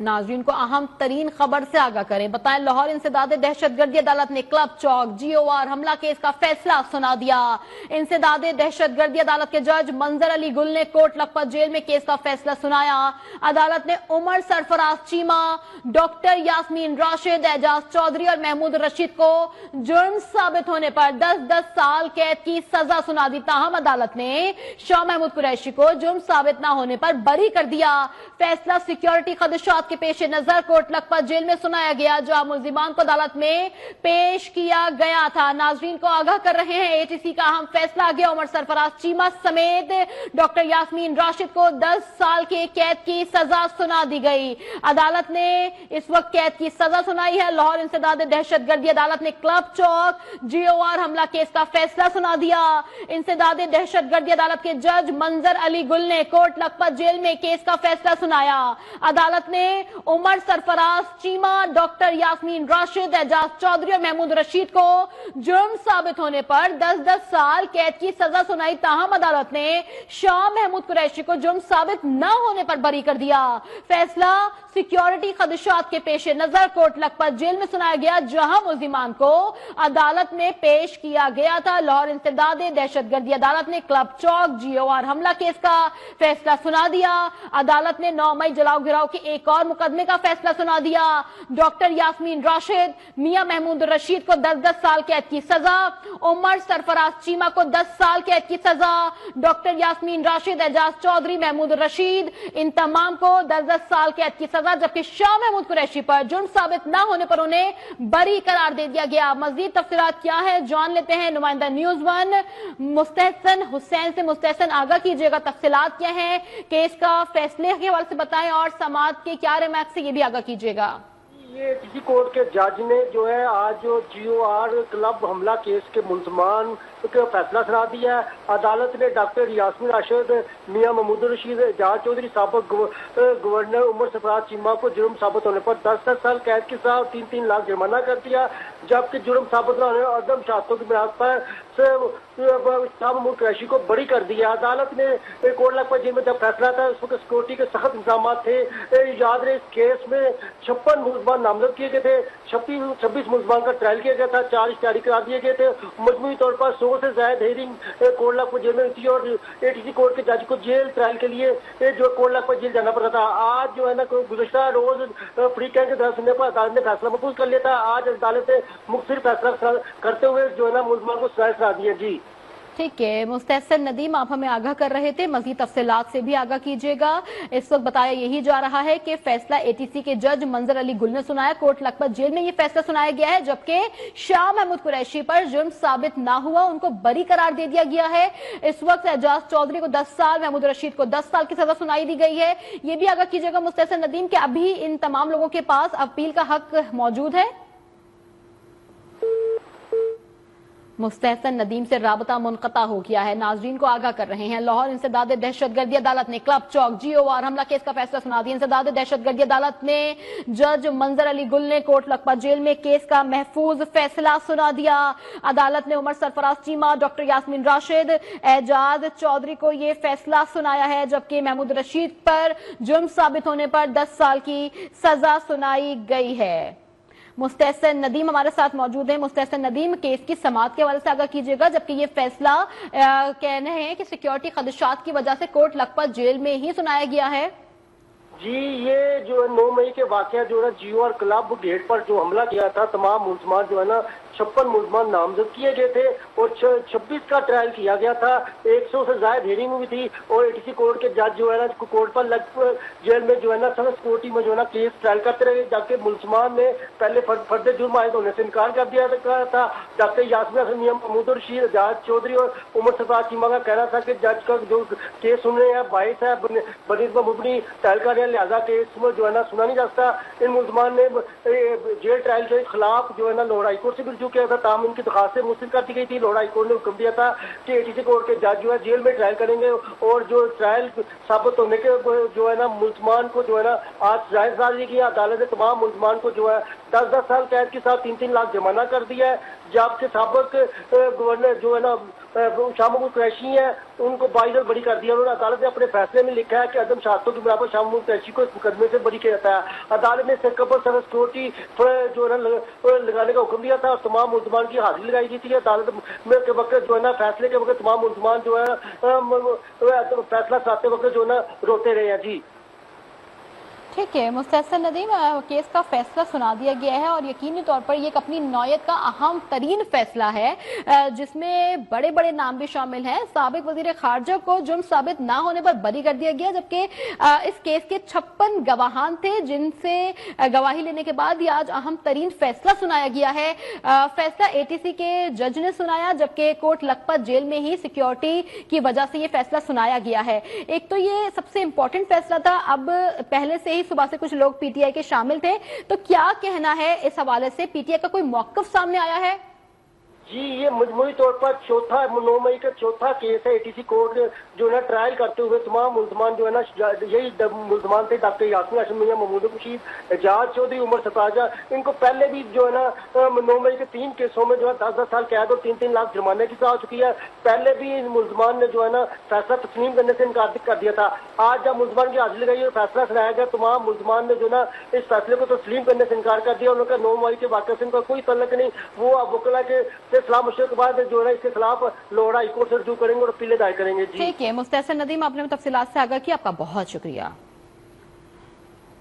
नाज़रीन को अहम तरीन खबर से आगाह करें। बताएं, लाहौर इंसदाद दहशतगर्दी अदालत ने क्लब चौक GOR हमला केस का फैसला सुना दिया। इंसदाद दहशतगर्दी अदालत के जज मंजर अली गुल ने कोट लखपत जेल में केस का फैसला सुनाया। अदालत ने उमर सरफराज चीमा, डॉक्टर यास्मीन राशिद, एजाज चौधरी और महमूद रशीद को जुर्म साबित होने पर 10-10 साल कैद की सजा सुना दी। ताहम अदालत ने शाह महमूद कुरैशी को जुर्म साबित न होने पर बरी कर दिया। फैसला सिक्योरिटी खदशात के पेश नजर कोट लखपत जेल में सुनाया गया, जहां मुल्जिमान को अदालत में पेश किया गया था। नाजरीन को आगाह कर रहे हैं, ATC का अहम फैसला आ गया। उमर सरफराज चीमा समेत डॉक्टर यास्मीन राशिद को 10 साल के कैद की सजा सुना दी गई। अदालत ने इस वक्त कैद की सजा सुनाई है। लाहौर इंसदाद दहशतगर्दी अदालत ने क्लब चौक GOR हमला केस का फैसला सुना दिया। इंसदाद दहशतगर्दी अदालत के जज मंजर अली गुल ने कोट लखपत जेल में केस का फैसला सुनाया। अदालत ने उमर सरफराज चीमा, डॉक्टर यास्मीन राशिद, एजाज चौधरी और महमूद रशीद को जुर्म साबित होने पर 10-10 साल कैद की सजा सुनाई। ताहम अदालत ने शाह महमूद कुरैशी को जुर्म साबित न होने पर बरी कर दिया। फैसला सिक्योरिटी खदशात के पेश नजर कोट लखपत जेल में सुनाया गया, जहां मुल्जिमान को अदालत में पेश किया गया था। लाहौर इंसदाद दहशतगर्दी अदालत ने क्लब चौक GOR हमला केस का फैसला सुना दिया। अदालत ने 9 मई जलाओ गिराव के एक और मुकदमे का फैसला सुना दिया। डॉक्टर यास्मीन राशिद, मियां महमूद रशीद को 10-10 साल कैद की सजा, उमर सरफराज चीमा को 10 साल कैद की सजा, डॉक्टर यास्मीन राशिद, एजाज चौधरी, महमूद रशीद, इन तमाम को 10-10 साल कैद की सजा, जबकि शाह महमूद कुरैशी पर जुर्म साबित न होने पर उन्हें बरी करार दे दिया गया। मजीद तफसीलात क्या है जान लेते हैं नुमाइंदा न्यूज़ 1 मुस्तहसन हुसैन से। मुस्तहसन, आगाह कीजिएगा, तफसीलात क्या है केस का, फैसले के हवाले से बताएं और समाअत के क्या रिमार्क्स से ये भी आगाह कीजिएगा। ये किसी कोर्ट के जज ने जो है आज जो GOR क्लब हमला केस के मुल्जिमान का फैसला सुना दिया है। अदालत ने डॉक्टर यास्मीन राशिद, मियां महमूद रशीद, एजाज चौधरी, साबिक गवर्नर उमर सरफराज चीमा को जुर्म साबित होने पर 10-10 साल कैद की सजा और 3-3 लाख जुर्माना कर दिया, जबकि जुर्म साबित न होने और अदम शहादतों की बुनियाद पर शाह महमूद कुरैशी को बरी कर दिया। अदालत ने कोट लखपत जेल में जब फैसला था उस वक्त सिक्योरिटी के सख्त इंतजाम थे। याद रहे, इस केस में 56 मुल्जिमान नामजद किए गए थे, 26 मुल्जिमान का ट्रायल किया गया था, 4 जारी करा दिए गए थे। मजमूई तौर पर 100 से ज्यादा हेयरिंग कोट लखपत जेल में थी और ATC कोर्ट के जज को जेल ट्रायल के लिए जो कोट लखपत जेल जाना पड़ा था। आज जो है ना गुज़श्ता रोज फ्री कैंप के दौरान सुनने पर अदालत ने फैसला महफूज कर लिया था। आज अदालत ने मुख्तलिफ फैसला करते हुए जो है ना मुल्जिमान को सजा सुना दी है। जी ठीक है, मुस्तहसन नदीम, आप हमें आगाह कर रहे थे, मजीद तफसीलात से भी आगाह कीजिएगा। इस वक्त बताया यही जा रहा है कि फैसला ATC के जज मंजर अली गुल ने सुनाया। कोट लखपत जेल में ये फैसला सुनाया गया है, जबकि शाह महमूद कुरैशी पर जुर्म साबित ना हुआ, उनको बरी करार दे दिया गया है। इस वक्त एजाज चौधरी को 10 साल, महमूद रशीद को 10 साल की सजा सुनाई दी गई है। ये भी आगाह कीजिएगा मुस्तहसन नदीम कि अभी इन तमाम लोगों के पास अपील का हक मौजूद है। मुस्तहसन नदीम से राबता मुनक़ता हो गया है। नाजरीन को आगाह कर रहे हैं, लाहौर इंसदाद दहशतगर्दी अदालत ने क्लब चौक GOR हमला केस का फैसला सुना दिया। इंसदाद दहशतगर्दी अदालत ने जज मंजर अली गुल ने कोट लखपत जेल में केस का महफूज फैसला सुना दिया। अदालत ने उमर सरफराज चीमा, डॉक्टर यास्मीन राशिद, एजाज चौधरी को यह फैसला सुनाया है, जबकि महमूद रशीद पर जुर्म साबित होने पर 10 साल की सजा सुनाई गई है। मुस्तहसन नदीम हमारे साथ मौजूद है। मुस्तहसन नदीम, केस की समाअत के हवाले से आगाह कीजिएगा, जबकि ये फैसला कहने हैं कि सिक्योरिटी खदशात की वजह से कोट लखपत जेल में ही सुनाया गया है। जी, ये जो है 9 मई के वाकया जो है GOR क्लब गेट पर जो हमला किया था, तमाम मुल्जिमान जो है ना 56 मुल्जिमान नामजद किए गए थे और 26 का ट्रायल किया गया था। 100 से ज्यादा हेयरिंग हुई थी और ATC कोर्ट के जज जो है ना कोर्ट पर जेल में जो है ना सख्त सिक्योरिटी में जो है ना केस ट्रायल करते रहे, जाके मुल्जिमान ने पहले फर्द जुर्म आयद होने से इनकार कर दिया था। डॉक्टर यास्मीन, मियां महमूद रशीद, एजाज चौधरी और उमर सरफराज चीमा का कहना था कि जज का जो केस सुन रहे हैं 22 है बनीस्बत मुबनी ट्रायल कर रहे हैं, लिहाजा केस में जो है ना सुना नहीं जा सकता। इन मुल्जिमान ने जेल ट्रायल के खिलाफ जो है ना लाहौर हाई कोर्ट से भी किया था, ताम उनकी दरखास्त मुस्तरद कर दी गई थी। लाहौर हाई कोर्ट ने हुक्म दिया था कि ATC कोर्ट के जज जो है जेल में ट्रायल करेंगे और जो ट्रायल साबित होने के जो है ना मुल्जिमान को जो है ना आज जायज दी गई। अदालत ने तमाम मुल्जिमान को जो है 10-10 साल कैद के साथ 3-3 लाख जुर्माना कर दिया है। जबकि साबिक गवर्नर जो है ना शाह महमूद कुरैशी है, उनको 22 बरी कर दिया उन्होंने। अदालत ने अपने फैसले में लिखा है कि अदम शहादतों के बराबर शाह महमूद कुरैशी को इस मुकदमे से बरी किया जाता है। अदालत ने सिक्योरिटी जो है ना लगाने का हुक्म दिया था और तमाम मुलजमान की हाजिरी लगाई गई थी। अदालत के वक्त जो है ना फैसले के वक्त तमाम मुलजमान जो है फैसला सुनाते वक्त जो है ना रोते रहे हैं। जी ठीक है मुस्तहसन नदीम, केस का फैसला सुना दिया गया है और यकीनी तौर पर ये अपनी नौयत का अहम तरीन फैसला है जिसमें बड़े बड़े नाम भी शामिल हैं। साबिक वजीर खारजा को जुर्म साबित ना होने पर बरी कर दिया गया, जबकि इस केस के 56 गवाहान थे जिनसे गवाही लेने के बाद ये आज अहम तरीन फैसला सुनाया गया है। फैसला एटीसी के जज ने सुनाया, जबकि कोर्ट लखपत जेल में ही सिक्योरिटी की वजह से ये फैसला सुनाया गया है। एक तो ये सबसे इंपॉर्टेंट फैसला था। अब पहले से ही सुबह से कुछ लोग पीटीआई के शामिल थे, तो क्या कहना है इस हवाले से? पीटीआई का कोई मौक़िफ़ सामने आया है? जी, ये मजमूरी तौर पर 9 मई का चौथा केस है। एटीसी कोर्ट जो है ट्रायल करते हुए तमाम मुलजमान जो है ना, यही मुलजमान थे डॉक्टर यास्मीन आशर, मियां महमूद रशीद, एजाज चौधरी, उमर सताजा। इनको पहले भी जो है ना 9 मई के 3 केसों में जो है 10-10 साल कैद और 3-3 लाख जुर्माने की सजा हो चुकी है। पहले भी इन मुलजमान ने जो है ना फैसला तस्लीम करने से इनकार कर दिया था। आज जब मुलजमान की हाजिरी लगाई और फैसला सुनाया गया, तमाम मुलजमान ने जो ना इस फैसले को तस्लीम करने से इनकार कर दिया। उन्होंने 9 मई के वाक़े से इनका कोई तल्लुक नहीं। वो अब वकला के सलाह मशवरे के बाद जो है इसके खिलाफ लोड़ा हाई कोर्ट से रजू करेंगे और अपील दायर करेंगे। जी ठीक है मुस्तहसन नदीम, आपने तफसीलात से आगाह किया, आपका बहुत शुक्रिया।